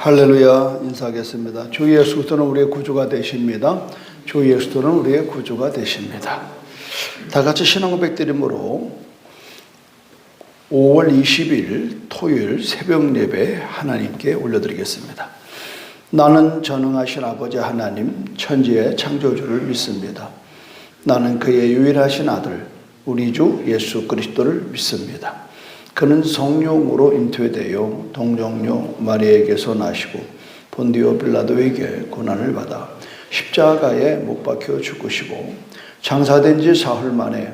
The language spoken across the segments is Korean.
할렐루야. 인사하겠습니다. 주 예수 그리스도는 우리의 구주가 되십니다. 주 예수 그리스도는 우리의 구주가 되십니다. 다 같이 신앙 고백 드림으로 5월 20일 토요일 새벽 예배 하나님께 올려드리겠습니다. 나는 전능하신 아버지 하나님 천지의 창조주를 믿습니다. 나는 그의 유일하신 아들 우리 주 예수 그리스도를 믿습니다. 그는 성령으로 잉태되어 동정녀 마리아에게서 나시고 본디오 빌라도에게 고난을 받아 십자가에 못 박혀 죽으시고 장사된 지 사흘 만에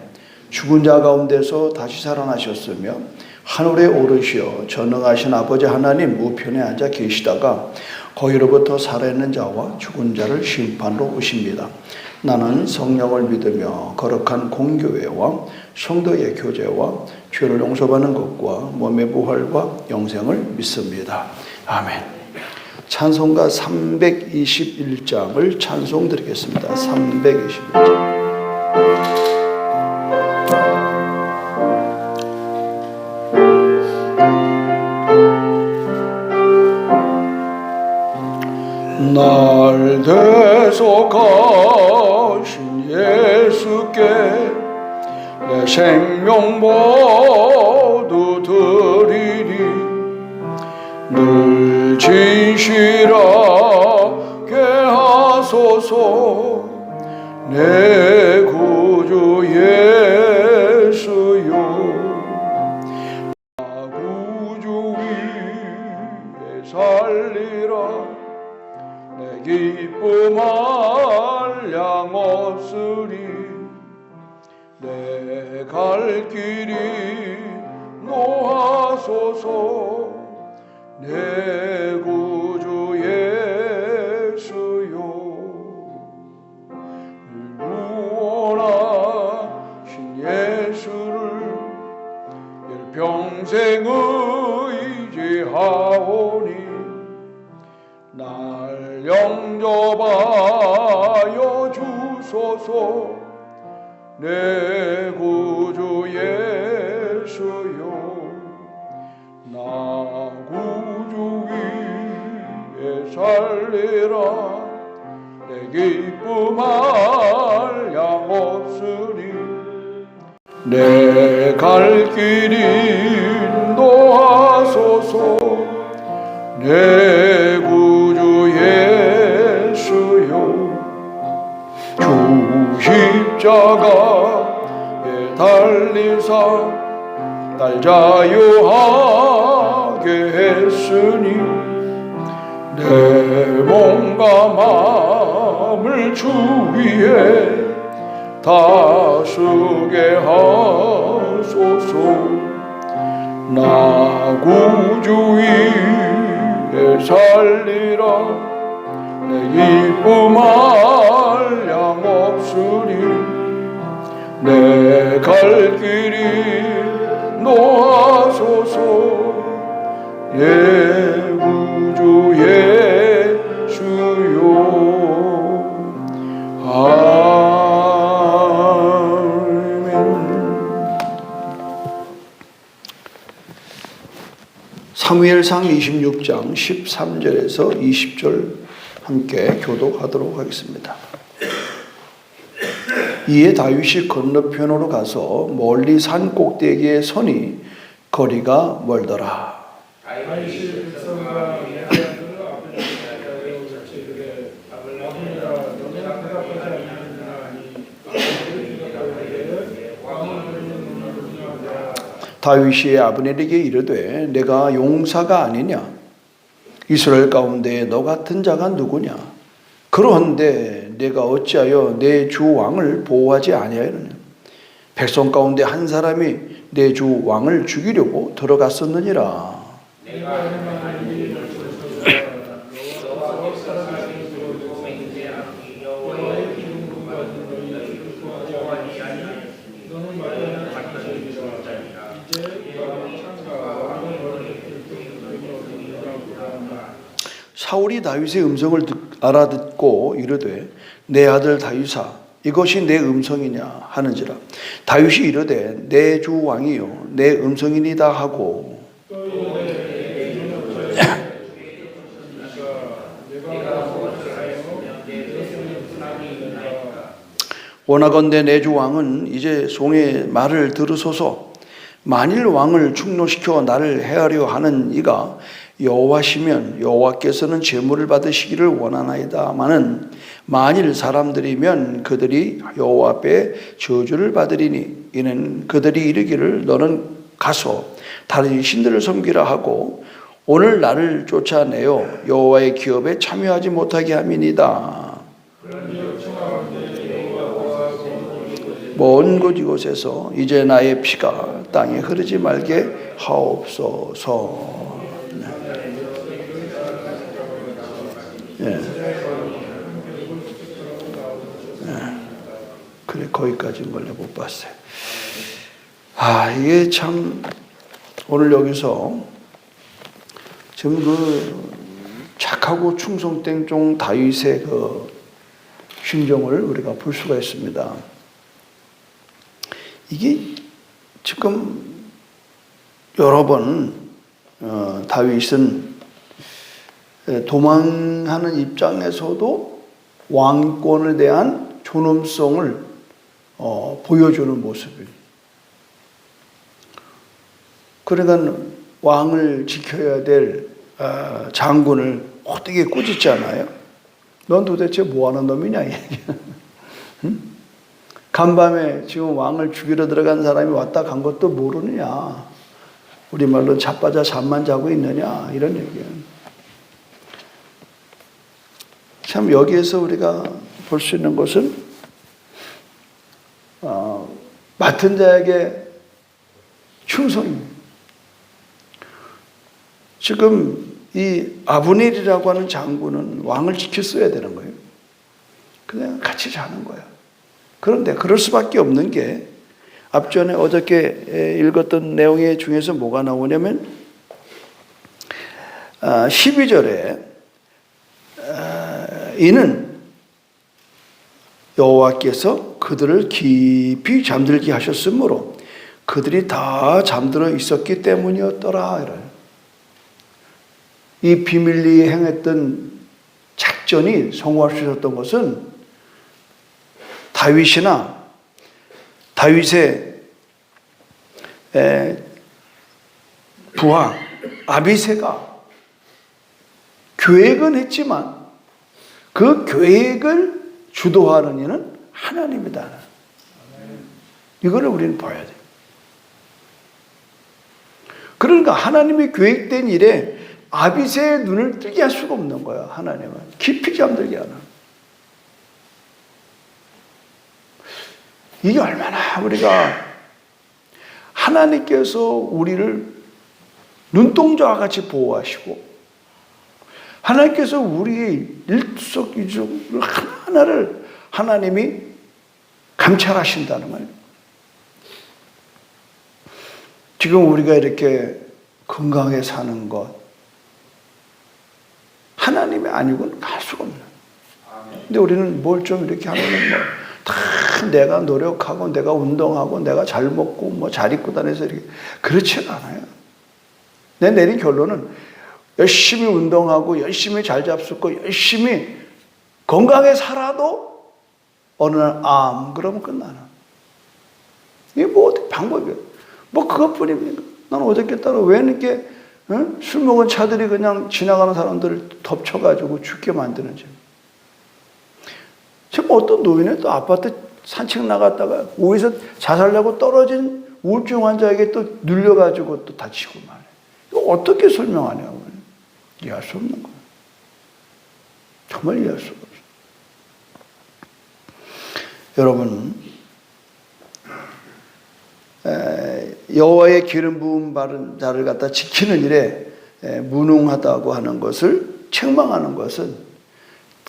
죽은 자 가운데서 다시 살아나셨으며 하늘에 오르시어 전능하신 아버지 하나님 우편에 앉아 계시다가 거기로부터 살아있는 자와 죽은 자를 심판으로 오십니다. 나는 성령을 믿으며 거룩한 공교회와 성도의 교제와 죄를 용서받는 것과 몸의 부활과 영생을 믿습니다. 아멘. 찬송가 321장을 찬송 드리겠습니다. 321장. 날 대속하신 예수께 내 생명 모두 드리리. 늘 진실하게 하소서. 내 구주 예수여. 나 구주 위에 살리라. 내 기쁨 한량 없으리. 내 갈 길이 노하소서. 내 구주 예수여. 구원하신 예수를 일평생 의지하오니 날 영접하여 주소서. 내 구주 예수여. 나 구주 위에 살리라. 내 기쁨 한량 없으니 내 갈 길이 인도하소서. 내 구주 예수여. 주 십자가에 달리사 날 자유하게 했으니 내 몸과 마음을 주 위에 다스게 하소서. 나 구주 위에 살리라. 내 기쁨 한량 없으니 내 갈 길이 노하소서. 예 구주 예수여. 아멘. 사무엘상 26장 13절에서 20절 함께 교독하도록 하겠습니다. 이에 다윗이 건너편으로 가서 멀리 산 꼭대기에 서니 거리가 멀더라. 다윗이 아브넬에게 이르되 내가 용사가 아니냐? 이스라엘 가운데 너 같은 자가 누구냐? 그러한데 내가 어찌하여 내 주 왕을 보호하지 아니하였느냐? 백성 가운데 한 사람이 내 주 왕을 죽이려고 들어갔었느니라. 사울이 다윗의 음성을 알아듣고 이르되 내 아들 다윗아 이것이 내 음성이냐 하는지라. 다윗이 이르되 내 주 왕이요 내 음성이니이다 하고 원하건대 내 주 왕은 이제 종의 말을 들으소서. 만일 왕을 충노시켜 나를 해하려 하는 이가 여호와시면 여호와께서는 제물을 받으시기를 원하나이다마는 만일 사람들이면 그들이 여호와 앞에 저주를 받으리니 이는 그들이 이르기를 너는 가서 다른 신들을 섬기라 하고 오늘 나를 쫓아내어 여호와의 기업에 참여하지 못하게 함이니이다. 먼 곳 이곳에서 이제 나의 피가 땅에 흐르지 말게 하옵소서. 예. 그래, 거기까지는 원래 못 봤어요. 이게 참, 오늘 여기서 지금 그 착하고 충성된 종 다윗의 그 심정을 우리가 볼 수가 있습니다. 이게 지금 여러 번 다윗은 도망하는 입장에서도 왕권에 대한 존엄성을 보여주는 모습이에요. 그러니까 왕을 지켜야 될 장군을 어떻게 꾸짖잖아요. 넌 도대체 뭐하는 놈이냐 이 얘기야. 응? 간밤에 지금 왕을 죽이러 들어간 사람이 왔다 간 것도 모르느냐. 우리말로 자빠져 잠만 자고 있느냐 이런 얘기예요. 참 여기에서 우리가 볼 수 있는 것은 맡은 자에게 충성입니다. 지금 이 아브넬이라고 하는 장군은 왕을 지켰어야 되는 거예요. 그냥 같이 자는 거야. 그런데 그럴 수밖에 없는 게 앞전에 어저께 읽었던 내용 중에서 뭐가 나오냐면 12절에 이는 여호와께서 그들을 깊이 잠들게 하셨으므로 그들이 다 잠들어 있었기 때문이었더라. 이래요. 이 비밀리에 행했던 작전이 성공할 수 있었던 것은 다윗이나 다윗의 부하 아비새가 계획은 했지만 그 계획을 주도하는 이는 하나님이다. 이거를 우리는 봐야 돼요. 그러니까 하나님이 계획된 일에 아비새의 눈을 뜨게 할 수가 없는 거야. 하나님은 깊이 잠들게 하는. 이게 얼마나 우리가 하나님께서 우리를 눈동자와 같이 보호하시고 하나님께서 우리의 일석이조 하나하나를 하나님이 감찰하신다는 거예요. 지금 우리가 이렇게 건강하게 사는 것 하나님이 아니고는 할 수가 없는. 근데 우리는 뭘 좀 이렇게 하면은 다 내가 노력하고 내가 운동하고 내가 잘 먹고 잘 입고 다녀서 이렇게 그렇지 않아요. 내 내린 결론은 열심히 운동하고 열심히 잘 잡수고 열심히 건강에 살아도 어느 날 그러면 끝나는. 이게 어떻게 방법이야? 그것뿐입니까? 나는 어저께 따라 왜 이렇게 술 먹은 차들이 그냥 지나가는 사람들을 덮쳐가지고 죽게 만드는지. 지금 어떤 노인은 또 아파트 산책 나갔다가 위에서 자살하고 떨어진 우울증 환자에게 또 눌려가지고 또 다치고 말이야. 이거 어떻게 설명하냐고. 이해할 수 없는 거야. 정말 이해할 수가 없어. 여러분, 여호와의 기름 부음 바른 자를 갖다 지키는 일에 무능하다고 하는 것을 책망하는 것은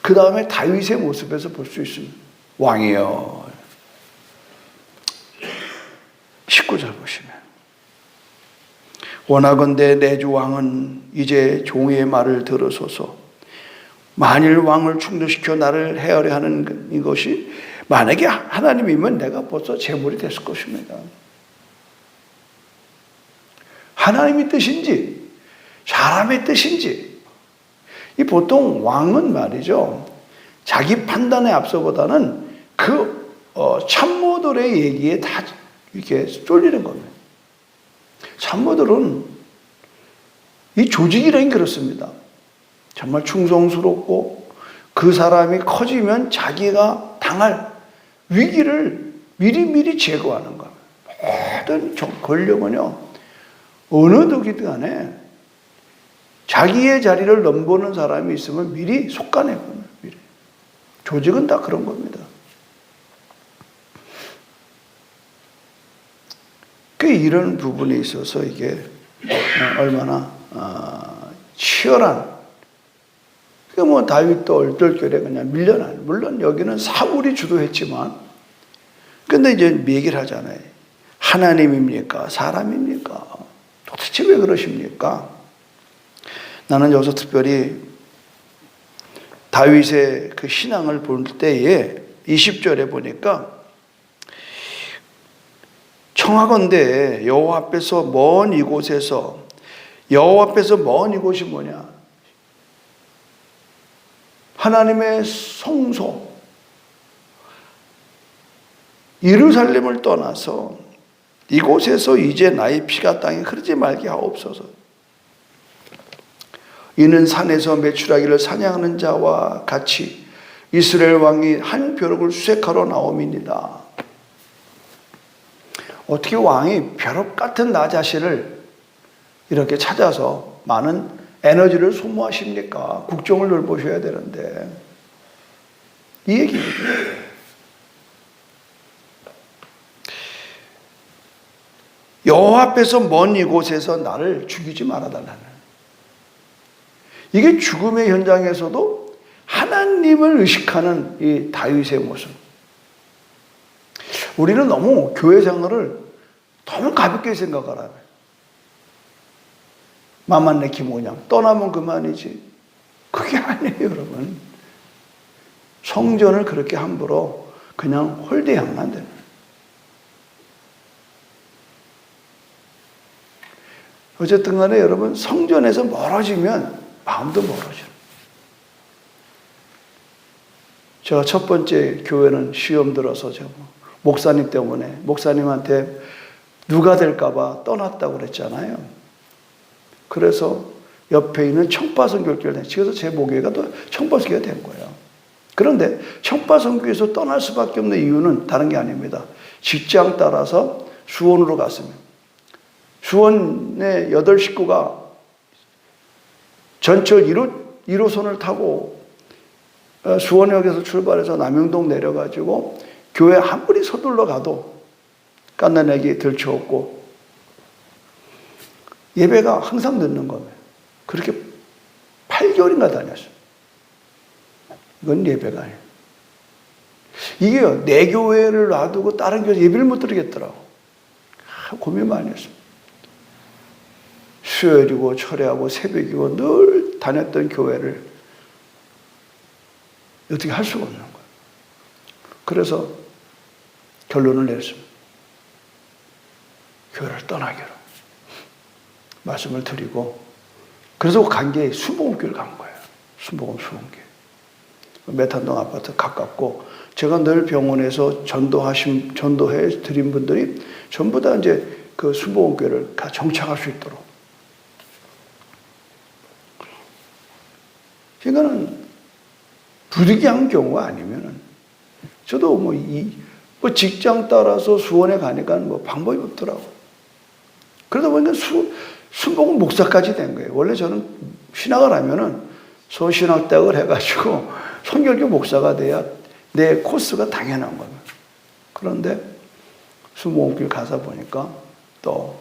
그 다음에 다윗의 모습에서 볼 수 있습니다. 왕이여. 19절 보시면 원하건대 내 주 왕은 이제 종의 말을 들으소서. 만일 왕을 충돌시켜 나를 헤아려 하는 이것이 만약에 하나님이면 내가 벌써 제물이 됐을 것입니다. 하나님의 뜻인지 사람의 뜻인지. 이 보통 왕은 말이죠, 자기 판단에 앞서보다는 그 참모들의 얘기에 다 이렇게 쫄리는 겁니다. 참모들은 이 조직이라는 게 그렇습니다. 정말 충성스럽고 그 사람이 커지면 자기가 당할 위기를 미리미리 제거하는 겁니다. 모든 권력은요, 어느 누구든 간에 자기의 자리를 넘보는 사람이 있으면 미리 속아내거든요. 미리. 조직은 다 그런 겁니다. 이런 부분에 있어서 이게 얼마나 치열한, 다윗도 얼떨결에 그냥 밀려나요. 물론 여기는 사울이 주도했지만, 근데 이제 얘기를 하잖아요. 하나님입니까? 사람입니까? 도대체 왜 그러십니까? 나는 여기서 특별히 다윗의 그 신앙을 볼 때에 20절에 보니까 청하건대 여호와 앞에서 먼 이곳에서, 여호와 앞에서 먼 이곳이 뭐냐? 하나님의 성소 예루살렘을 떠나서 이곳에서 이제 나의 피가 땅에 흐르지 말게 하옵소서. 이는 산에서 메추라기를 사냥하는 자와 같이 이스라엘 왕이 한 벼룩을 수색하러 나옴이니라. 어떻게 왕이 벼룩 같은 나 자신을 이렇게 찾아서 많은 에너지를 소모하십니까? 국정을 돌보셔야 되는데. 이 얘기입니다. 여호와 앞에서 먼 이곳에서 나를 죽이지 말아달라는, 이게 죽음의 현장에서도 하나님을 의식하는 이 다윗의 모습. 우리는 너무 교회 생활을 너무 가볍게 생각하라며. 맘만 내키 뭐냐, 떠나면 그만이지. 그게 아니에요, 여러분. 성전을 그렇게 함부로 그냥 홀대하면 안 되는. 어쨌든 간에 여러분, 성전에서 멀어지면 마음도 멀어져요. 제가 첫 번째 교회는 시험 들어서 제가 목사님 때문에, 목사님한테 누가 될까봐 떠났다고 그랬잖아요. 그래서 옆에 있는 청파선교회를 했지. 그래서 제 목회가 또 청파선교회가 된 거예요. 그런데 청파선교회에서 떠날 수밖에 없는 이유는 다른 게 아닙니다. 직장 따라서 수원으로 갔습니다. 수원의 8 식구가 전철 1호선을 타고 수원역에서 출발해서 남영동 내려가지고 교회 한 분이 서둘러 가도 깐난애기 들쳐없고 예배가 항상 늦는 거예요. 그렇게 8개월인가 다녔어요. 이건 예배가 아니에요. 이게요, 내 교회를 놔두고 다른 교회 예배를 못 드리겠더라고. 고민 많이 했어요. 수요일이고 철회하고 새벽이고 늘 다녔던 교회를 어떻게 할 수가 없는 거예요. 그래서 결론을 내렸습니다. 교회를 떠나기로 말씀을 드리고, 그래서 간 게 순복음교회를 간 거예요. 순복음교회. 메탄동 아파트 가깝고, 제가 늘 병원에서 전도해 드린 분들이 전부 다 이제 그 순복음교회를 가 정착할 수 있도록. 그러니까는 부득이한 경우가 아니면은, 저도 뭐 직장 따라서 수원에 가니까 뭐 방법이 없더라고. 그러다 보니까 순복음 목사까지 된 거예요. 원래 저는 신학을 하면은 서신학대학을 해가지고 선결교 목사가 돼야 내 코스가 당연한 거예요. 그런데 순복음길 가서 보니까 또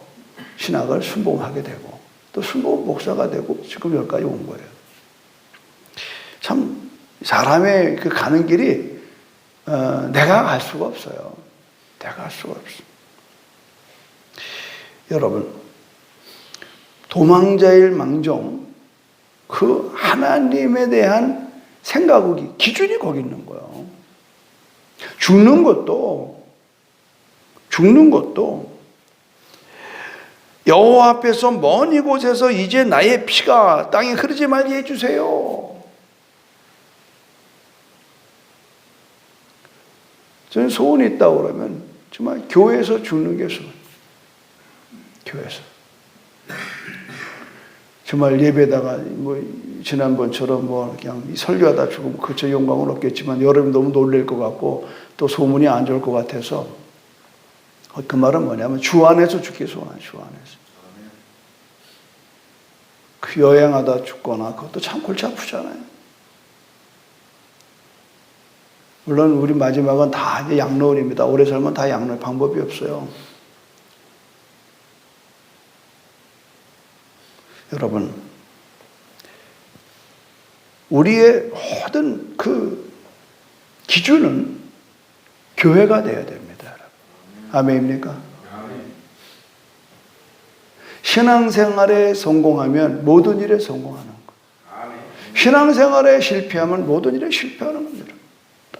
신학을 순복음하게 되고, 또 순복음 목사가 되고, 지금 여기까지 온 거예요. 참 사람의 그 가는 길이 내가 갈 수가 없어요. 내가 갈 수가 없어요. 여러분, 도망자일 망정, 그 하나님에 대한 생각이, 기준이 거기 있는 거예요. 죽는 것도 여호와 앞에서 먼 이곳에서 이제 나의 피가 땅에 흐르지 말게 해주세요. 저는 소원이 있다고 그러면 정말 교회에서 죽는 게 소원. 교회에서. 정말 예배다가 뭐 지난번처럼 뭐 그냥 설교하다 죽으면 그저 영광은 없겠지만 여러분 너무 놀랄 것 같고 또 소문이 안 좋을 것 같아서 그 말은 뭐냐면 주 안에서 죽기 소원한 주 안에서. 그 여행하다 죽거나 그것도 참 골치 아프잖아요. 물론 우리 마지막은 다 이제 양로원입니다. 오래 살면 다 양로원 방법이 없어요. 여러분, 우리의 모든 그 기준은 교회가 되어야 됩니다. 여러분. 아멘입니까? 신앙생활에 성공하면 모든 일에 성공하는 것. 신앙생활에 실패하면 모든 일에 실패하는 겁니다.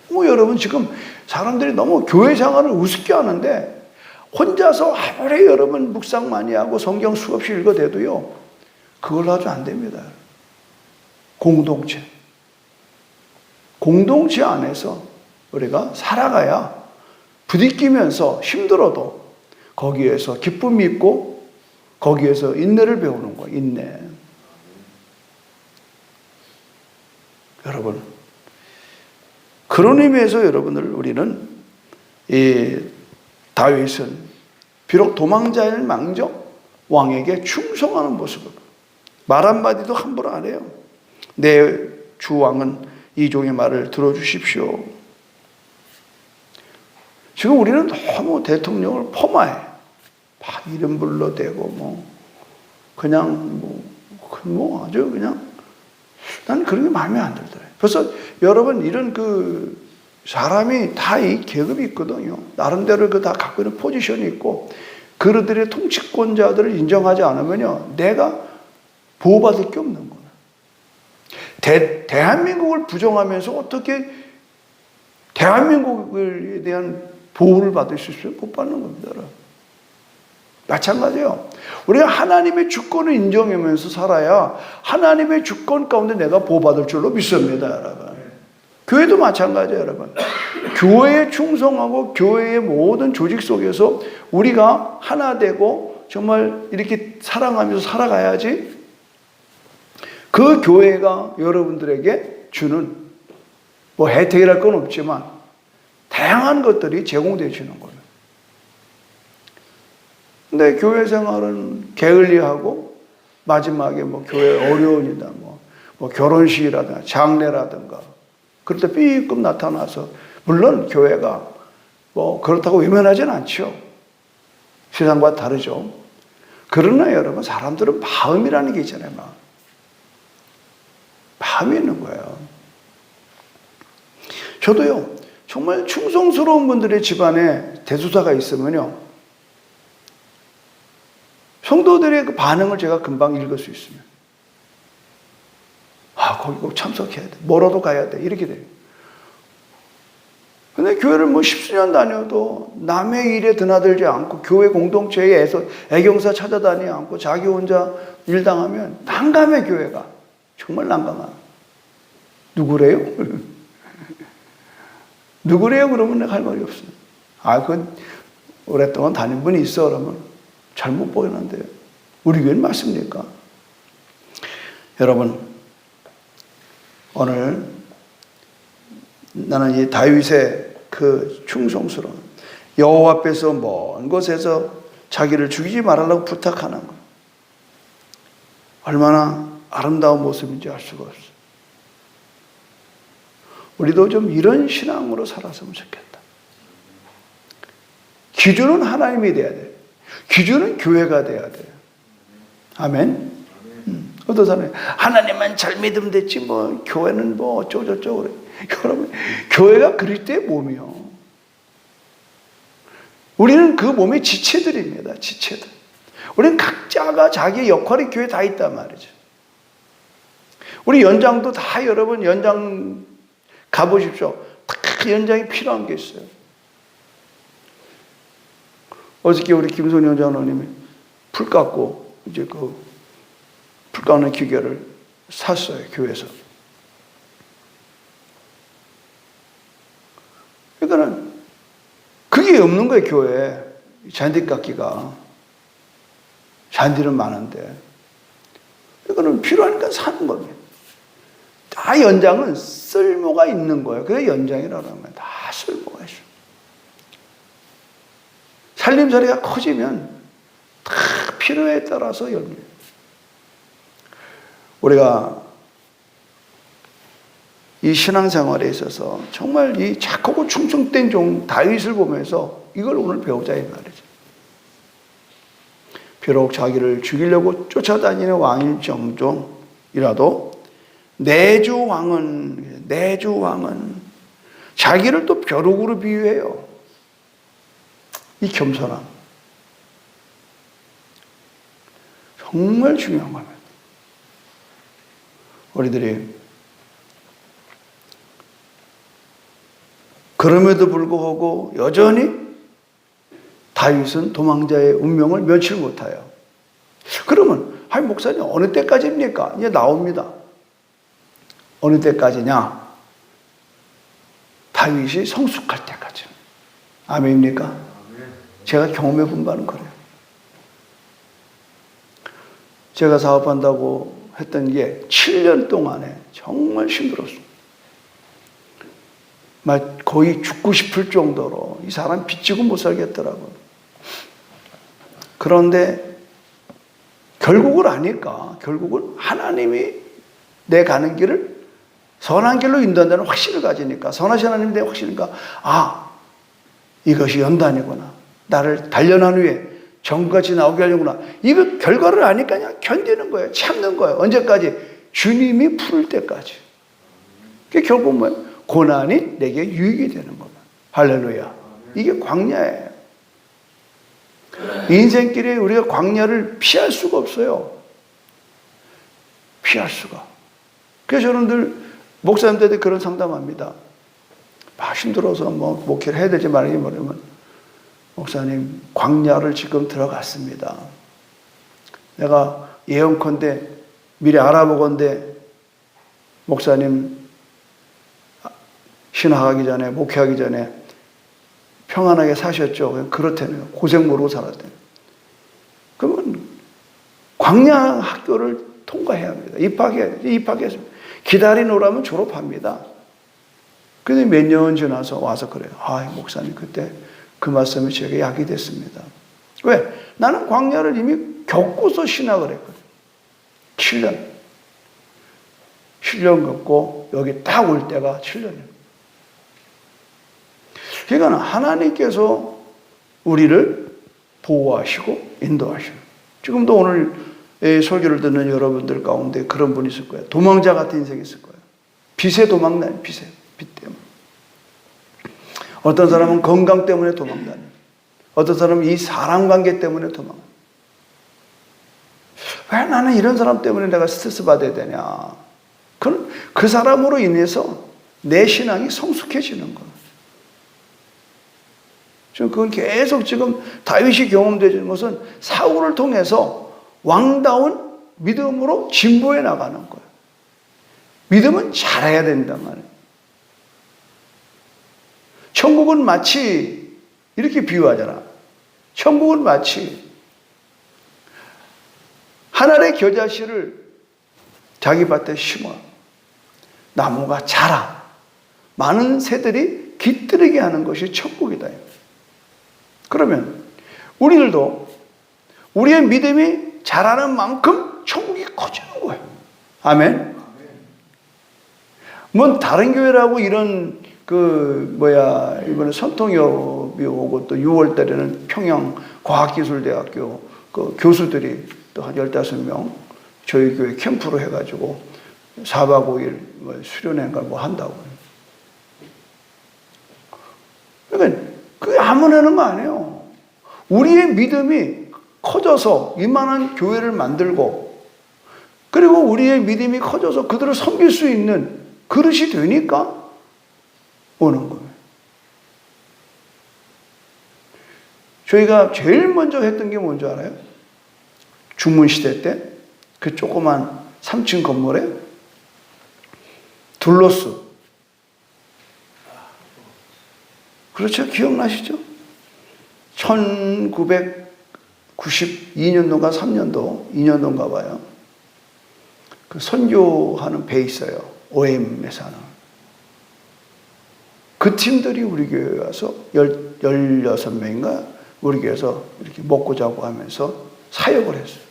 너무 여러분 지금 사람들이 너무 교회 생활을 우습게 하는데 혼자서 아무리 여러분 묵상 많이 하고 성경 수없이 읽어대도요. 그걸로 아주 안 됩니다. 공동체 안에서 우리가 살아가야 부딪히면서 힘들어도 거기에서 기쁨이 있고 거기에서 인내를 배우는 거예요. 인내. 여러분 그런 의미에서 여러분들 우리는 이 다윗은 비록 도망자일 망정 왕에게 충성하는 모습을 말 한마디도 함부로 안 해요. 내 주왕은 이 종의 말을 들어주십시오. 지금 우리는 너무 대통령을 폄하해. 이름 불러대고 그냥 아주 그냥 난 그런 게 마음에 안 들더라고요. 그래서 여러분 이런 그 사람이 다 이 계급이 있거든요. 나름대로 그 다 갖고 있는 포지션이 있고 그들의 통치권자들을 인정하지 않으면요 내가 보호받을 게 없는 거예요. 대한민국을 부정하면서 어떻게 대한민국에 대한 보호를 받을 수 있어요? 못 받는 겁니다. 마찬가지예요. 우리가 하나님의 주권을 인정하면서 살아야 하나님의 주권 가운데 내가 보호받을 줄로 믿습니다, 여러분. 교회도 마찬가지예요, 여러분. 교회에 충성하고 교회의 모든 조직 속에서 우리가 하나 되고 정말 이렇게 사랑하면서 살아가야지 그 교회가 여러분들에게 주는 혜택이랄 건 없지만 다양한 것들이 제공되어지는 거예요. 근데 교회 생활은 게을리하고 마지막에 교회 어려운이다, 결혼식이라든가 장례라든가 그럴 때 삐끔 나타나서 물론 교회가 그렇다고 외면하진 않죠. 세상과 다르죠. 그러나 여러분 사람들은 마음이라는 게 있잖아요. 마음이 있는 거예요. 저도요 정말 충성스러운 분들의 집안에 대소사가 있으면요 성도들의 그 반응을 제가 금방 읽을 수 있으면 거기 꼭 참석해야 돼. 뭐라도 가야 돼. 이렇게 돼요. 근데 교회를 10수년 다녀도 남의 일에 드나들지 않고 교회 공동체에 애경사 찾아다니지 않고 자기 혼자 일 당하면 난감해. 교회가 정말 난감한. 누구래요? 누구래요? 그러면 내가 할 말이 없어요. 그건 오랫동안 다닌 분이 있어. 그러면 잘못 보이는데요. 우리 교회는 맞습니까? 여러분 오늘 나는 이 다윗의 그 충성스러운 여호와 앞에서 먼 곳에서 자기를 죽이지 말으라고 부탁하는 것 얼마나 아름다운 모습인지 알 수가 없어요. 우리도 좀 이런 신앙으로 살았으면 좋겠다. 기준은 하나님이 돼야 돼요. 기준은 교회가 돼야 돼요. 아멘. 어떤 사람이 하나님만 잘 믿으면 됐지 교회는 어쩌고저쩌고 그래. 여러분 교회가 그리스도의 몸이요. 우리는 그 몸의 지체들입니다. 지체들. 우리는 각자가 자기의 역할이 교회에 다 있단 말이죠. 우리 연장도 다 여러분 연장 가보십시오. 다 연장이 필요한 게 있어요. 어저께 우리 김선희 연장로님이 풀 깎고 이제 풀 깎는 기계를 샀어요. 교회에서. 그러니까는 없는 거예요, 교회에. 잔디깎기가. 잔디는 많은데. 이거는 필요하니까 사는 겁니다. 다 연장은 쓸모가 있는 거예요. 그게 연장이라고 하는 거예요. 다 쓸모가 있어요. 살림살이가 커지면 다 필요에 따라서 열려요. 우리가 이 신앙생활에 있어서 정말 이 착하고 충성된 종 다윗을 보면서 이걸 오늘 배우자 이 말이죠. 비록 자기를 죽이려고 쫓아다니는 왕일정도이라도 내주 왕은 자기를 또 벼룩으로 비유해요. 이 겸손함 정말 중요한 겁니다. 우리들이 그럼에도 불구하고 여전히 다윗은 도망자의 운명을 면치 못해요. 그러면 목사님 어느 때까지입니까? 이제 나옵니다. 어느 때까지냐? 다윗이 성숙할 때까지. 아멘입니까? 제가 경험해 본 바는 그래요. 제가 사업한다고 했던 게 7년 동안에 정말 힘들었어요. 거의 죽고 싶을 정도로 이 사람 빚지고 못 살겠더라고요. 그런데 결국을 아니까, 결국은 하나님이 내 가는 길을 선한 길로 인도한다는 확신을 가지니까, 선하신 하나님 내 확신이니까, 이것이 연단이구나. 나를 단련한 후에 정같이 나오게 하려구나. 이거 결과를 아니까 그냥 견디는 거예요. 참는 거예요. 언제까지? 주님이 풀을 때까지. 그게 결국 뭐예요? 고난이 내게 유익이 되는 겁니다. 할렐루야. 이게 광야예요. 인생길에 우리가 광야를 피할 수가 없어요. 피할 수가. 그래서 저는 늘 목사님들한테 그런 상담합니다. 힘들어서 목회를 해야 될지 말아야 모르면, 목사님 광야를 지금 들어갔습니다. 내가 예언컨대 미리 알아보건대 목사님 신학하기 전에, 목회하기 전에 평안하게 사셨죠? 그렇다네요. 고생 모르고 살았대요. 그러면 광야 학교를 통과해야 합니다. 입학해야 돼요. 입학했습니다. 기다리노라면 졸업합니다. 근데 몇 년 지나서 와서 그래요. 목사님 그때 그 말씀이 제게 약이 됐습니다. 왜? 나는 광야를 이미 겪고서 신학을 했거든요. 7년. 7년 겪고 여기 딱 올 때가 7년이에요. 그러니까 하나님께서 우리를 보호하시고 인도하시고, 지금도 오늘 설교를 듣는 여러분들 가운데 그런 분이 있을 거예요. 도망자 같은 인생이 있을 거예요. 빚에 도망다니, 빚 때문에. 어떤 사람은 건강 때문에 도망다니, 어떤 사람은 이 사람 관계 때문에 도망. 왜 나는 이런 사람 때문에 내가 스트레스 받아야 되냐? 그 사람으로 인해서 내 신앙이 성숙해지는 거예요. 지금 그건 계속 지금 다윗이 경험되는 것은 사울을 통해서 왕다운 믿음으로 진보해 나가는 거예요. 믿음은 잘해야 된단 말이에요. 천국은 마치 이렇게 비유하잖아. 천국은 마치 한 알의 겨자씨를 자기 밭에 심어 나무가 자라 많은 새들이 깃들이게 하는 것이 천국이다. 그러면 우리들도 우리의 믿음이 자라는 만큼 천국이 커지는 거예요. 아멘. 다른 교회라고 이런 이번에 선통협이 오고 또 6월 달에는 평양과학기술대학교 교수들이 또 한 15명 저희 교회 캠프로 해가지고 4박 5일 수련회인가 한다고. 그러니까 그게 아무나 하는 거 아니에요. 우리의 믿음이 커져서 이만한 교회를 만들고, 그리고 우리의 믿음이 커져서 그들을 섬길 수 있는 그릇이 되니까 오는 거예요. 저희가 제일 먼저 했던 게 뭔지 알아요? 중문시대 때 그 조그만 3층 건물에 둘러스. 그렇죠? 기억나시죠? 1992년도인가 3년도, 2년도인가 봐요. 그 선교하는 배 있어요. OM에서 하는. 그 팀들이 우리 교회에 와서 16명인가 우리 교회에서 이렇게 먹고 자고 하면서 사역을 했어요.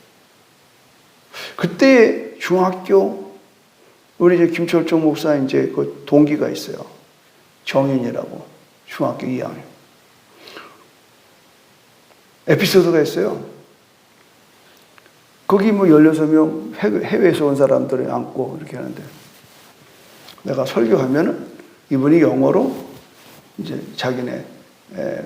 그때 중학교 우리 이제 김철종 목사 이제 그 동기가 있어요. 정인이라고 중학교 2학년. 에피소드가 있어요. 거기 뭐 16명 해외에서 온 사람들을 안고 이렇게 하는데 내가 설교하면은 이분이 영어로 이제 자기네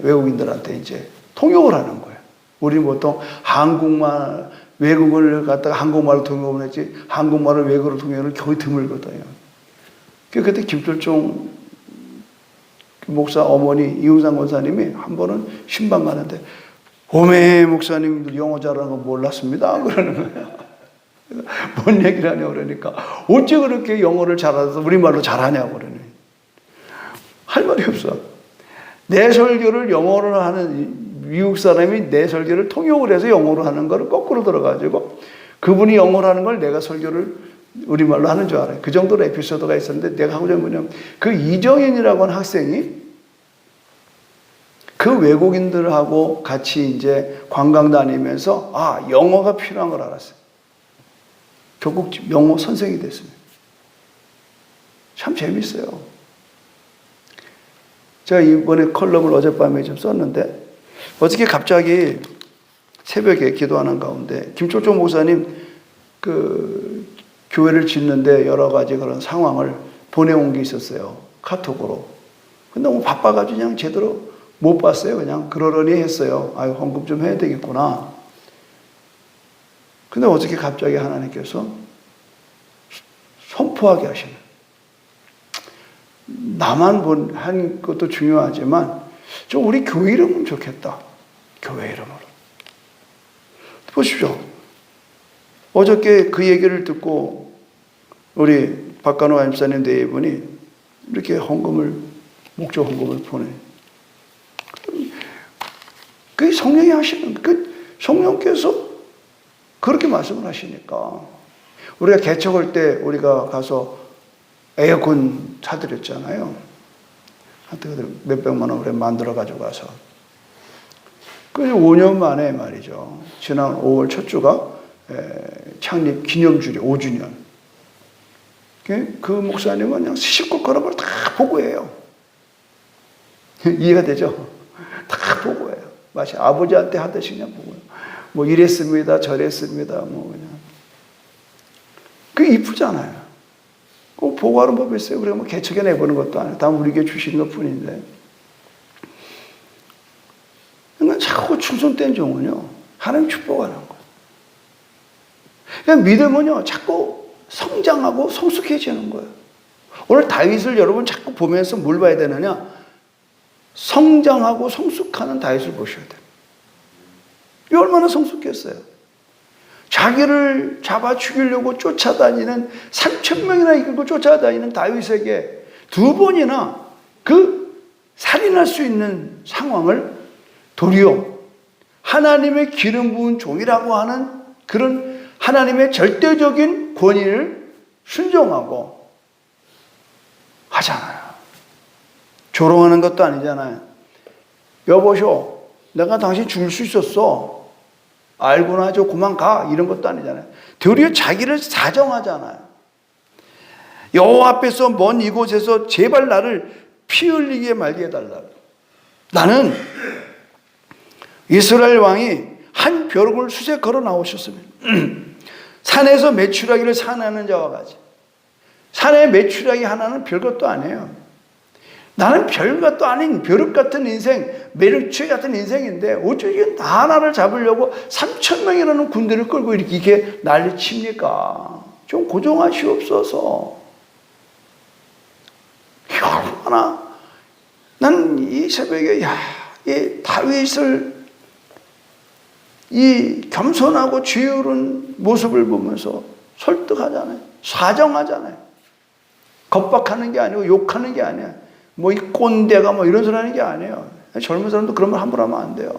외국인들한테 이제 통역을 하는 거예요. 우리 보통 한국말, 외국어를 갖다가 한국말로 통역을 했지 한국말을 외국어로 통역을 거의 드물거든요. 그때 김철종 목사 어머니 이웅상 권사님이 한 번은 신방 가는데 오메 목사님들 영어 잘하는 거 몰랐습니다. 그러는 거예요. 뭔 얘기를 하냐고 그러니까 어찌 그렇게 영어를 잘해서 우리말로 잘하냐고 그러네. 할 말이 없어. 내 설교를 영어로 하는 미국 사람이 내 설교를 통역을 해서 영어로 하는 거를 거꾸로 들어가지고 그분이 영어로 하는 걸 내가 설교를 우리말로 하는 줄 알아요. 그 정도로 에피소드가 있었는데 내가 하고자 뭐냐면 그 이정현이라고 하는 학생이 그 외국인들하고 같이 이제 관광 다니면서 아, 영어가 필요한 걸 알았어요. 결국 영어 선생이 됐습니다. 참 재밌어요. 제가 이번에 컬럼을 어젯밤에 좀 썼는데 어저께 갑자기 새벽에 기도하는 가운데 김철종 목사님 그 교회를 짓는데 여러 가지 그런 상황을 보내온 게 있었어요. 카톡으로. 근데 너무 바빠가지고 그냥 제대로 못 봤어요. 그냥 그러려니 했어요. 아유, 헌금 좀 해야 되겠구나. 근데 어저께 갑자기 하나님께서 선포하게 하시는. 나만 한 것도 중요하지만 좀 우리 교회 이름은 좋겠다. 교회 이름으로. 보십시오. 어저께 그 얘기를 듣고 우리 박간호 안집사님 네 분이 이렇게 목적 헌금을 보내. 그게 성령이 하시는, 성령께서 그렇게 말씀을 하시니까. 우리가 개척할 때 우리가 가서 에어컨 사드렸잖아요. 하여튼 몇백만 원을 만들어 가지고 가서. 그 5년 만에 말이죠. 지난 5월 첫 주가 창립 기념주일 5주년. 그 목사님은 그냥 실컷 그런 걸 다 보고해요. 이해가 되죠? 다 보고해요. 마치 아버지한테 하듯이 그냥 보고요. 뭐 이랬습니다, 저랬습니다, 뭐 그냥. 그게 이쁘잖아요. 꼭 보고하는 법이 있어요. 우리가 뭐 개척해 내보는 것도 아니에요. 다 우리에게 주신 것 뿐인데. 그러니까 자꾸 충성된 종은요, 하나님 축복하는 거예요. 그냥 믿음은요, 자꾸 성장하고 성숙해지는 거예요. 오늘 다윗을 여러분 자꾸 보면서 뭘 봐야 되느냐? 성장하고 성숙하는 다윗을 보셔야 돼요. 이 얼마나 성숙했어요. 자기를 잡아 죽이려고 쫓아다니는 3,000명이나 이끌고 쫓아다니는 다윗에게 2번이나 그 살인할 수 있는 상황을 도리어 하나님의 기름 부은 종이라고 하는 그런 하나님의 절대적인 권위를 순종하고 하잖아요. 조롱하는 것도 아니잖아요. 여보쇼, 내가 당신 죽일 수 있었어. 알구나, 저 그만 가. 이런 것도 아니잖아요. 도리어 자기를 사정하잖아요. 여호와 앞에서 먼 이곳에서 제발 나를 피 흘리게 말게 해달라. 나는 이스라엘 왕이 한 벼룩을 수세 걸어 나오셨으면 산에서 메추라기를 사나는 자와 같이. 산에 메추라기 하나는 별것도 아니에요. 나는 별것도 아닌 벼룩 같은 인생, 메추라기 같은 인생인데 어쩌지 하나를 잡으려고 3,000명이라는 군대를 끌고 이렇게 난리 칩니까? 좀 고정하시옵소서. 얼마나 난 이 새벽에 이 다윗을 이 겸손하고 지혜로운 모습을 보면서 설득하잖아요. 사정하잖아요. 겁박하는 게 아니고 욕하는 게 아니야. 뭐 이 꼰대가 뭐 이런 소리 하는 게 아니에요. 젊은 사람도 그런 말 함부로 하면 안 돼요.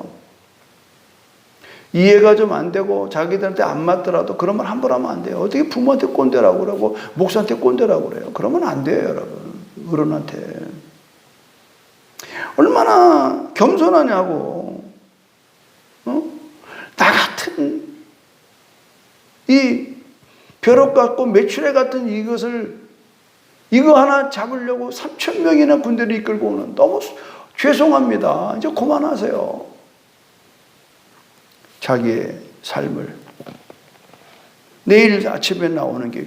이해가 좀 안 되고 자기들한테 안 맞더라도 그런 말 함부로 하면 안 돼요. 어떻게 부모한테 꼰대라고 그러고 목사한테 꼰대라고 그래요. 그러면 안 돼요, 여러분. 어른한테. 얼마나 겸손하냐고. 나 같은 이 벼룩 같고 매출해 같은 이거 하나 잡으려고 3,000명이나 군대를 이끌고 오는, 너무 죄송합니다. 이제 그만하세요. 자기의 삶을. 내일 아침에 나오는 게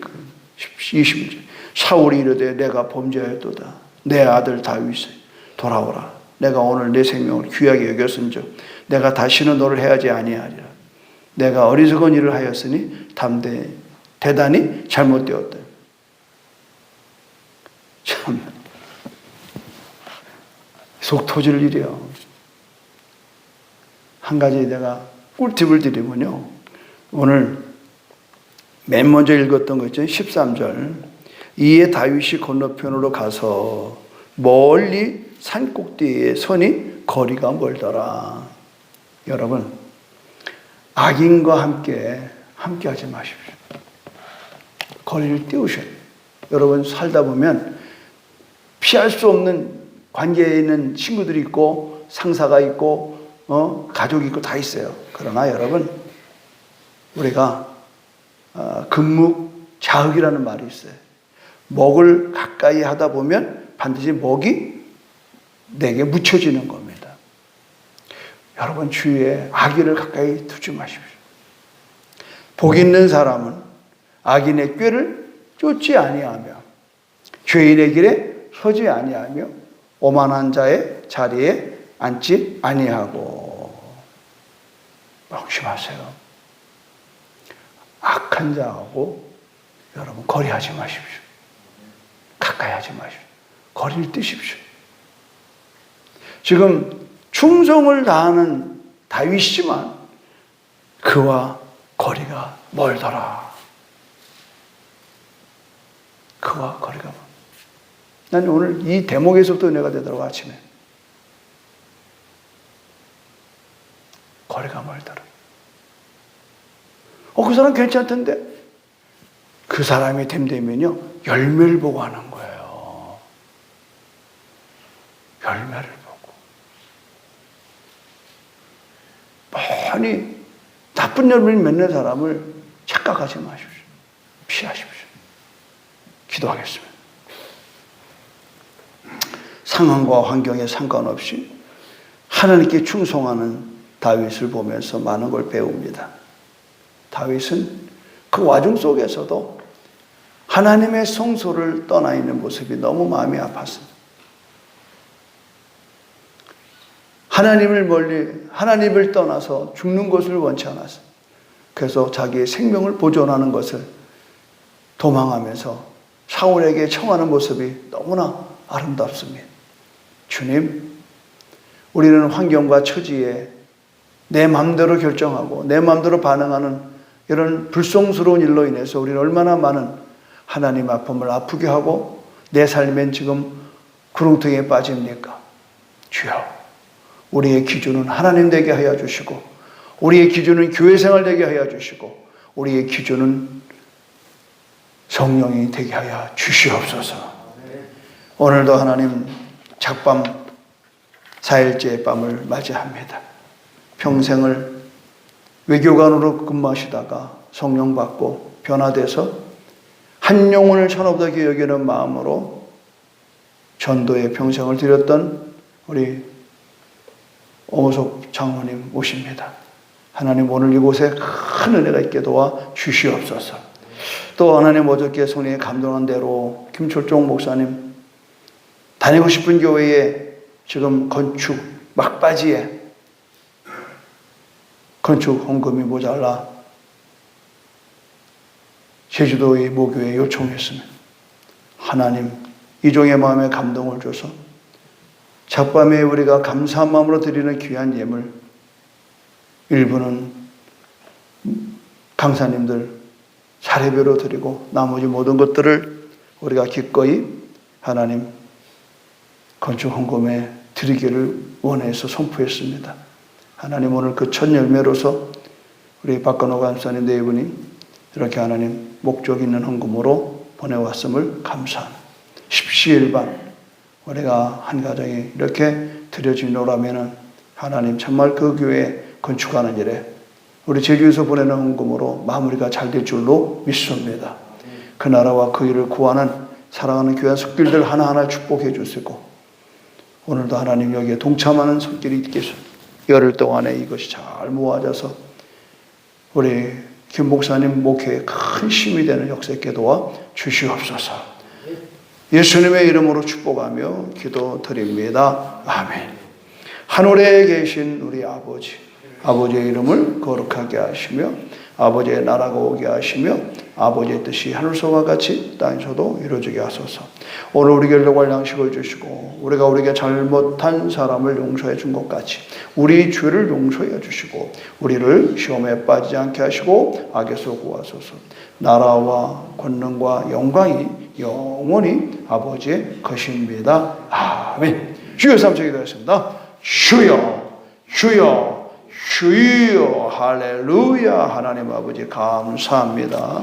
20절. 사울이 이르되 내가 범죄하였도다. 내 아들 다윗이 돌아오라. 내가 오늘 내 생명을 귀하게 여겼은즉 내가 다시는 너를 해하지 아니하리라. 내가 어리석은 일을 하였으니 대단히 잘못되었다. 참 속 터질 일이요. 한 가지 내가 꿀팁을 드리면요, 오늘 맨 먼저 읽었던 거 있죠. 13절. 이에 다윗이 건너편으로 가서 멀리 산 꼭대기에 서니 거리가 멀더라. 여러분, 악인과 함께 하지 마십시오. 거리를 띄우셔야 돼요. 여러분, 살다 보면 피할 수 없는 관계에 있는 친구들이 있고 상사가 있고 가족이 있고 다 있어요. 그러나 여러분, 우리가 금묵자흑이라는 말이 있어요. 먹을 가까이 하다 보면 반드시 먹이 내게 묻혀지는 겁니다. 여러분, 주위에 악인을 가까이 두지 마십시오. 복 있는 사람은 악인의 꾀를 쫓지 아니하며 죄인의 길에 서지 아니하며 오만한 자의 자리에 앉지 아니하고. 명심하세요. 악한 자하고 여러분 거리하지 마십시오. 가까이 하지 마십시오. 거리를 뜨십시오. 지금 충성을 다하는 다윗이지만 그와 거리가 멀더라. 그와 거리가 멀더라. 난 오늘 이 대목에서부터 은혜가 되더라고. 아침에 거리가 멀더라. 그 사람 괜찮던데. 그 사람이 됨되면요 열매를 보고 하는 거예요. 열매를 보고. 많이 나쁜 열매를 맺는 사람을 착각하지 마십시오. 피하십시오. 기도하겠습니다. 상황과 환경에 상관없이 하나님께 충성하는 다윗을 보면서 많은 걸 배웁니다. 다윗은 그 와중 속에서도 하나님의 성소를 떠나 있는 모습이 너무 마음이 아팠습니다. 하나님을 떠나서 죽는 것을 원치 않았어요. 그래서 자기의 생명을 보존하는 것을 도망하면서 사울에게 청하는 모습이 너무나 아름답습니다. 주님, 우리는 환경과 처지에 내 마음대로 결정하고 내 마음대로 반응하는 이런 불성스러운 일로 인해서 우리는 얼마나 많은 하나님 아픔을 아프게 하고 내 삶엔 지금 구렁텅이에 빠집니까? 주여, 우리의 기준은 하나님 되게 하여 주시고 우리의 기준은 교회 생활 되게 하여 주시고 우리의 기준은 성령이 되게 하여 주시옵소서. 오늘도 하나님 작밤 4일째 밤을 맞이합니다. 평생을 외교관으로 근무하시다가 성령 받고 변화돼서 한 영혼을 천없게 여기는 마음으로 전도의 평생을 드렸던 우리 오모석 장로님 오십니다. 하나님, 오늘 이곳에 큰 은혜가 있게 도와 주시옵소서. 또 하나님, 어저께 성령에 감동한 대로 김철종 목사님 다니고 싶은 교회에 지금 건축 막바지에 건축 헌금이 모자라 제주도의 모교에 요청했습니다. 하나님, 이종의 마음에 감동을 줘서 작밤에 우리가 감사한 마음으로 드리는 귀한 예물 일부는 강사님들 사례별로 드리고 나머지 모든 것들을 우리가 기꺼이 하나님 건축 헌금에 드리기를 원해서 선포했습니다. 하나님 오늘 그 첫 열매로서 우리 박건호 간사님 네 분이 이렇게 하나님 목적 있는 헌금으로 보내왔음을 감사합니다. 십시일반 우리가 한 가정이 이렇게 드려지노라면은 하나님 정말 그 교회 건축하는 일에 우리 제주에서 보내는 헌금으로 마무리가 잘 될 줄로 믿습니다. 그 나라와 그 일을 구하는 사랑하는 교회 속길들 하나하나 축복해 주시고 오늘도 하나님 여기에 동참하는 손길이 있겠소. 열흘 동안에 이것이 잘 모아져서 우리 김 목사님 목회에 큰 힘이 되는 역사께 도와 주시옵소서. 예수님의 이름으로 축복하며 기도드립니다. 아멘. 하늘에 계신 우리 아버지, 아버지의 이름을 거룩하게 하시며 아버지의 나라가 오게 하시며 아버지의 뜻이 하늘서와 같이 땅에서도 이루어지게 하소서. 오늘 우리에게 일용할 양식을 주시고 우리가 우리에게 잘못한 사람을 용서해 준 것 같이 우리 죄를 용서해 주시고 우리를 시험에 빠지지 않게 하시고 악에서 구하소서. 나라와 권능과 영광이 영원히 아버지의 것입니다. 아멘. 주여 삼층 기도하겠습니다. 주여 주여 주여 할렐루야. 하나님 아버지 감사합니다.